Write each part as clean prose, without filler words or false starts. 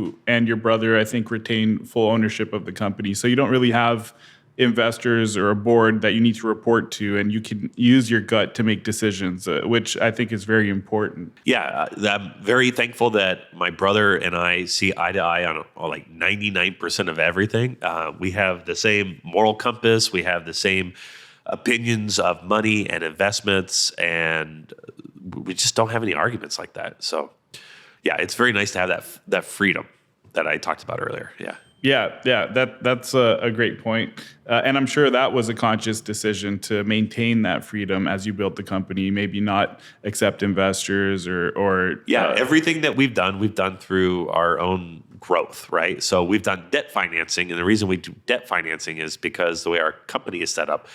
you and your brother, I think, retain full ownership of the company. So you don't really have investors or a board that you need to report to, and you can use your gut to make decisions, which I think is very important. Yeah, I'm very thankful that my brother and I see eye to eye on like 99% of everything. We have the same moral compass. We have the same opinions of money and investments, and we just don't have any arguments like that. So, yeah, it's very nice to have that freedom that I talked about earlier. Yeah. Yeah, that's a great point. And I'm sure that was a conscious decision to maintain that freedom as you built the company, maybe not accept investors or everything that we've done through our own growth, right? So we've done debt financing, and the reason we do debt financing is because the way our company is set up,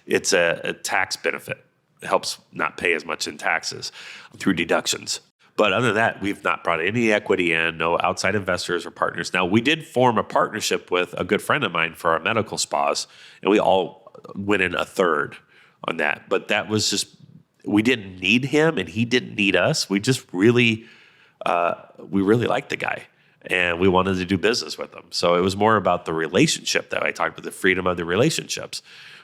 it's a tax benefit. It helps not pay as much in taxes through deductions. But other than that, we've not brought any equity in, no outside investors or partners. Now, we did form a partnership with a good friend of mine for our medical spas, and we all went in a third on that. But that was just, we didn't need him, and he didn't need us. We just really, we really liked the guy, and we wanted to do business with him. So it was more about the relationship that I talked about, the freedom of the relationships,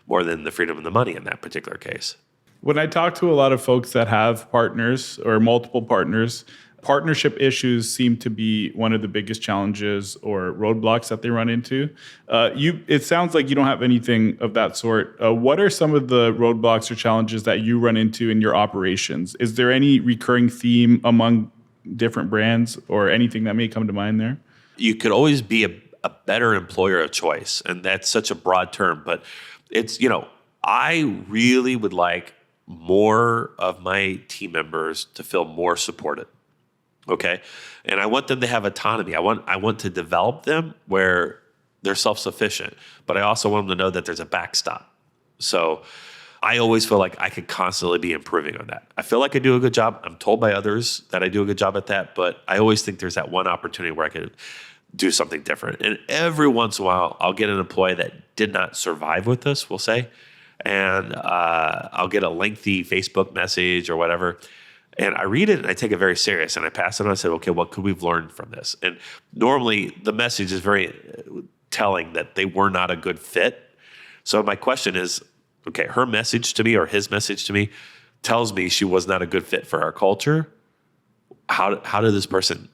more than the freedom of the money in that particular case. When I talk to a lot of folks that have partners or multiple partners, partnership issues seem to be one of the biggest challenges or roadblocks that they run into. It sounds like you don't have anything of that sort. What are some of the roadblocks or challenges that you run into in your operations? Is there any recurring theme among different brands or anything that may come to mind there? You could always be a better employer of choice, and that's such a broad term, but it's, I really would like more of my team members to feel more supported. Okay. And I want them to have autonomy. I want to develop them where they're self-sufficient, but I also want them to know that there's a backstop. So I always feel like I could constantly be improving on that. I feel like I do a good job. I'm told by others that I do a good job at that, but I always think there's that one opportunity where I could do something different. And every once in a while, I'll get an employee that did not survive with us, we'll say, and I'll get a lengthy Facebook message or whatever, and I read it and I take it very serious, and I pass it on. I said, okay, what could we've learned from this? And normally the message is very telling that they were not a good fit. So my question is, okay, her message to me or his message to me tells me she was not a good fit for our culture. How did this person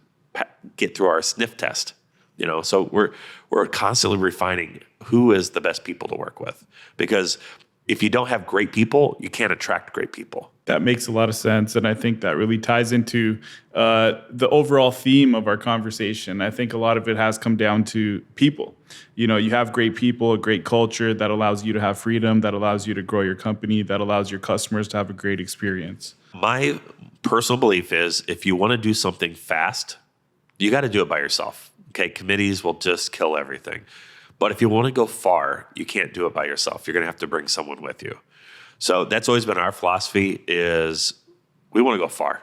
get through our sniff test? So we're constantly refining who is the best people to work with, because if you don't have great people, you can't attract great people. That makes a lot of sense. And I think that really ties into the overall theme of our conversation. I think a lot of it has come down to people. You have great people, a great culture that allows you to have freedom, that allows you to grow your company, that allows your customers to have a great experience. My personal belief is if you want to do something fast, you got to do it by yourself. Okay, committees will just kill everything. But if you want to go far, you can't do it by yourself. You're going to have to bring someone with you. So that's always been our philosophy, is we want to go far.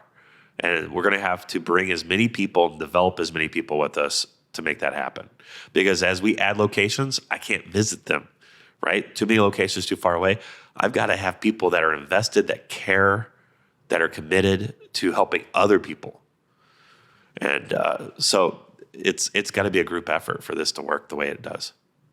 And we're going to have to bring as many people and develop as many people with us to make that happen. Because as we add locations, I can't visit them, right? Too many locations too far away. I've got to have people that are invested, that care, that are committed to helping other people. And so it's got to be a group effort for this to work the way it does.